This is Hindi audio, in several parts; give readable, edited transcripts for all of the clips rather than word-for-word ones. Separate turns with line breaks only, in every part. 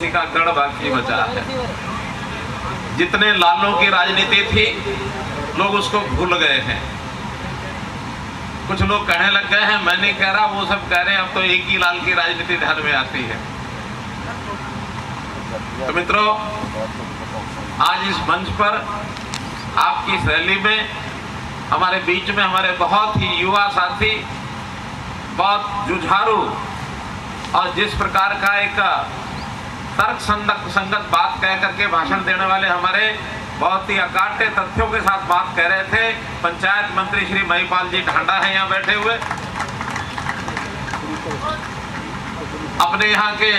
का गढ़ बाकी बचा है। जितने लालों की राजनीति थी लोग उसको भूल गए हैं। कुछ लोग कहने लग गए हैं, मैं नहीं कह रहा, वो सब कह रहे हैं, अब तो एक ही लाल की राजनीति ध्यान में आती है। तो मित्रों, आज इस मंच पर आपकी इस रैली में हमारे बीच में हमारे बहुत ही युवा साथी, बहुत जुझारू और जिस प्रकार का एक तर्क संगत बात कह करके भाषण देने वाले हमारे बहुत ही अकाट्य तथ्यों के साथ बात कह रहे थे, पंचायत मंत्री श्री महिपाल जी ढांडा हैं यहाँ बैठे हुए। अपने यहाँ के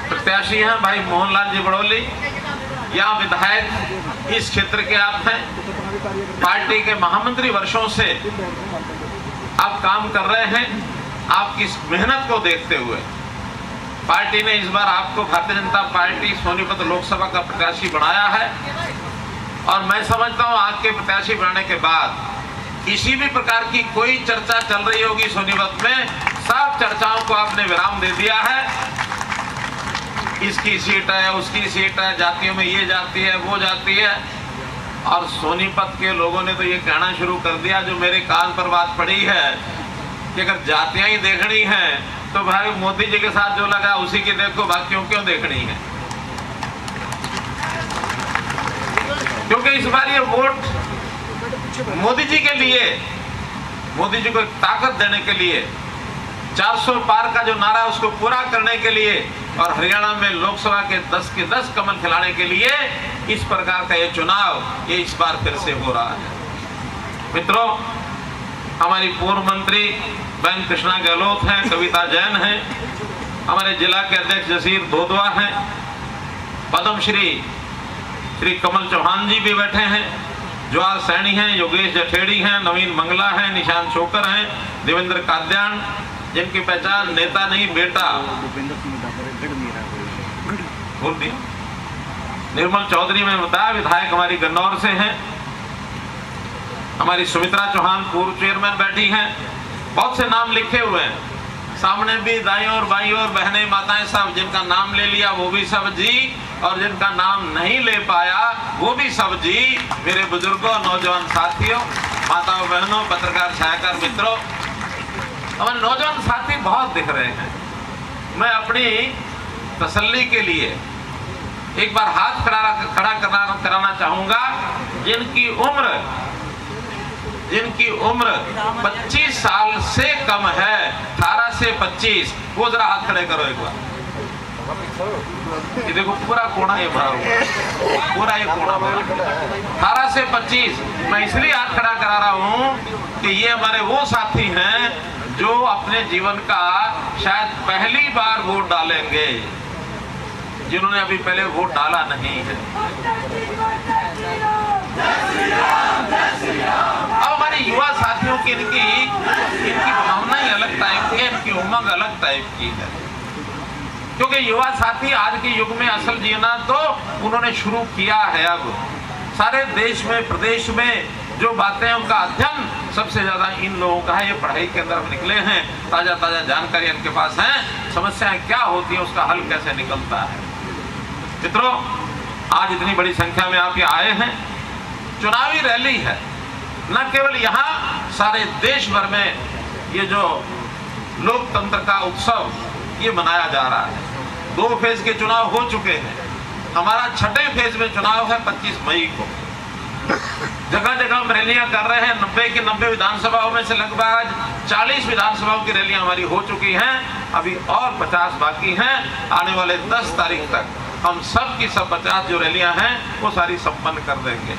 प्रत्याशी हैं भाई मोहनलाल जी बड़ौली, यहाँ विधायक इस क्षेत्र के आप हैं, पार्टी के महामंत्री वर्षों से आप काम कर रहे हैं। आपकी इस मेहनत को देखते हुए पार्टी ने इस बार आपको भारतीय जनता पार्टी सोनीपत लोकसभा का प्रत्याशी बनाया है। और मैं समझता हूं आज के प्रत्याशी बनाने के बाद किसी भी प्रकार की कोई चर्चा चल रही होगी सोनीपत में, सब चर्चाओं को आपने विराम दे दिया है। इसकी सीट है, उसकी सीट है, जातियों में ये जाति है, वो जाति है। और सोनीपत के लोगों ने तो ये कहना शुरू कर दिया, जो मेरे कान पर बात पड़ी है, कि अगर जातियां ही देखनी है तो भाई मोदी जी के साथ जो लगा उसी की देखो, बाकियों क्यों देखनी है। क्योंकि इस बार ये वोट मोदी जी के लिए, मोदी जी को एक ताकत देने के लिए, 400 पार का जो नारा है उसको पूरा करने के लिए, और हरियाणा में लोकसभा के 10 के 10 कमल खिलाने के लिए इस प्रकार का ये चुनाव ये इस बार फिर से हो रहा है। मित्रों, हमारी पूर्व मंत्री बहन कृष्णा गहलोत हैं, कविता जैन हैं, हमारे जिला के अध्यक्ष जसीर दोदवा हैं, पद्मश्री श्री कमल चौहान जी भी बैठे हैं, ज्वाल सैनी हैं, योगेश जठेड़ी हैं, नवीन मंगला हैं, निशान शोकर हैं, देवेंद्र काद्यान, जिनकी पहचान नेता नहीं बेटा बोल दिया, निर्मल चौधरी में बताया, विधायक हमारी गन्नौर से हैं, हमारी सुमित्रा चौहान पूर्व चेयरमैन बैठी हैं। बहुत से नाम लिखे हुए हैं, सामने भी दाईं और बाईं और बहनें माताएं सब, जिनका नाम ले लिया वो भी सब जी, और जिनका नाम नहीं ले पाया वो भी सब जी। मेरे बुजुर्गों, नौजवान साथियों, माताओं बहनों, पत्रकार छायाकार मित्रों, हमारे नौजवान साथी बहुत दिख रहे हैं। मैं अपनी तसल्ली के लिए एक बार हाथ खड़ा कराना चाहूंगा, जिनकी उम्र 25 साल से कम है, 18 से 25, वो जरा हाथ खड़े करो एक बार। ये देखो पूरा कोना ये भरा हुआ, पूरा ये कोना भरा, 18 से 25। मैं इसलिए हाथ खड़ा करा रहा हूं कि ये हमारे वो साथी हैं जो अपने जीवन का शायद पहली बार वोट डालेंगे, जिन्होंने अभी पहले वोट डाला नहीं है। अब हमारे युवा साथियों की इनकी भावना ही अलग टाइप की है, इनकी उमंग अलग टाइप की है। क्योंकि युवा साथी आज के युग में असल जीना तो उन्होंने शुरू किया है। अब सारे देश में, प्रदेश में जो बातें, उनका अध्ययन सबसे ज्यादा इन लोगों का है। ये पढ़ाई के अंदर निकले हैं, ताजा ताजा जानकारी इनके पास है, समस्याएं क्या होती है, उसका हल कैसे निकलता है। मित्रों, आज इतनी बड़ी संख्या में आप यहाँ आए हैं, चुनावी रैली है, न केवल यहाँ, सारे देश भर में ये जो लोकतंत्र का उत्सव ये मनाया जा रहा है। 2 फेज के चुनाव हो चुके हैं, हमारा 6ठे फेज में चुनाव है 25 मई को। जगह जगह हम रैलियां कर रहे हैं, 90 की 90 विधानसभाओं में से लगभग 40 विधानसभाओं की रैलियां हमारी हो चुकी हैं, अभी और 50 बाकी हैं। आने वाले 10 तारीख तक हम सब की सब 50 जो रैलियां हैं वो सारी संपन्न कर देंगे।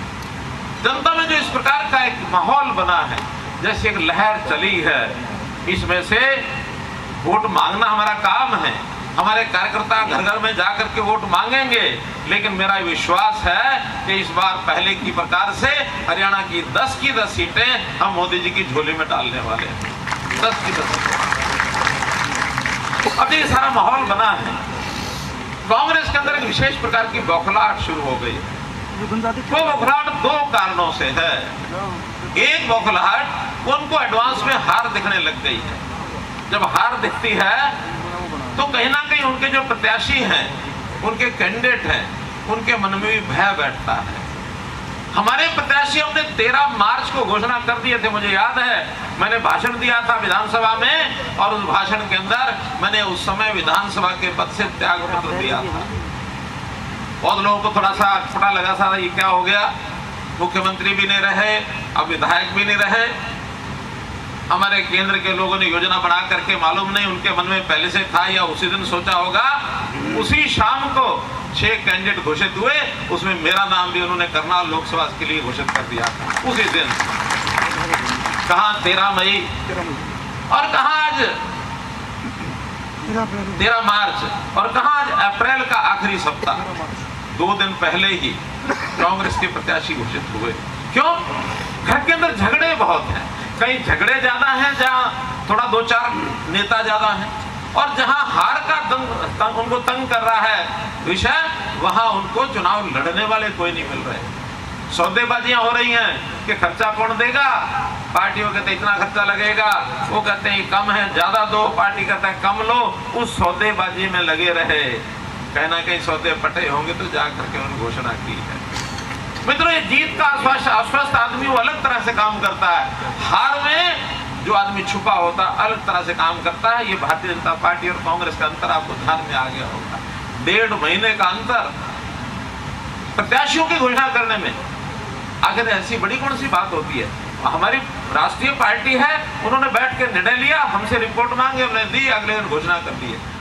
जनता में जो इस प्रकार का एक माहौल बना है, जैसे एक लहर चली है, इसमें से वोट मांगना हमारा काम है। हमारे कार्यकर्ता घर घर में जाकर के वोट मांगेंगे, लेकिन मेरा विश्वास है कि इस बार पहले की प्रकार से हरियाणा की 10 की 10 सीटें हम मोदी जी की झोली में डालने वाले हैं। 10 की 10। अब ये सारा माहौल बना है। कांग्रेस के अंदर एक विशेष प्रकार की बौखलाहट शुरू हो गई है। वो बौखलाहट 2 कारणों से है। एक बौखलाहट, उनको एडवांस में हार दिखने लग गई है। जब हार दिखती है तो कहीं ना कहीं उनके जो प्रत्याशी हैं उनके कैंडिडेट हैं, उनके मन में भी भय बैठता है। हमारे प्रत्याशी हमने 13 मार्च को घोषणा कर दिए थे, मुझे याद है मैंने भाषण दिया था विधानसभा में, और उस भाषण के अंदर मैंने उस समय विधानसभा के पद से त्याग पत्र दिया था। बहुत लोगों को थोड़ा सा पता लगा था ये क्या हो गया, मुख्यमंत्री भी नहीं रहे, अब विधायक भी नहीं रहे। हमारे केंद्र के लोगों ने योजना बना करके, मालूम नहीं उनके मन में पहले से था या उसी दिन सोचा होगा, उसी शाम को 6 कैंडिडेट घोषित हुए, उसमें मेरा नाम भी उन्होंने करनाल लोकसभा के लिए घोषित कर दिया था उसी दिन। कहाँ 13 मई और कहाँ आज 13 मार्च और कहाँ आज अप्रैल का आखिरी सप्ताह। 2 दिन पहले ही कांग्रेस के प्रत्याशी घोषित हुए। क्यों? घर के अंदर झगड़े बहुत हैं, कहीं झगड़े ज्यादा हैं जहां थोड़ा 2-4 नेता ज्यादा हैं, और जहां हार का उनको तंग कर रहा है विषय, वहां उनको चुनाव लड़ने वाले कोई नहीं मिल रहे। सौदेबाजियां हो रही हैं कि खर्चा कौन देगा, पार्टियों कहते इतना खर्चा लगेगा, वो कहते हैं कम है ज्यादा दो, पार्टी कहता है कम लो। उस सौदेबाजी में लगे रहे, कहीं ना कहीं सौदे पटे होंगे तो जाकर के उन्होंने घोषणा की है। मित्रों, ये जीत का आश्वस्त आदमी वो अलग तरह से काम करता है, हार में जो आदमी छुपा होता अलग तरह से काम करता है। ये भारतीय जनता पार्टी और कांग्रेस का अंतर आपको ध्यान में आ गया होगा। 1.5 महीने का अंतर प्रत्याशियों की घोषणा करने में, आखिर ऐसी बड़ी कौन सी बात होती है। हमारी राष्ट्रीय पार्टी है, उन्होंने बैठ के निर्णय लिया, हमसे रिपोर्ट मांगे, हमने दी, अगले दिन घोषणा कर दी है।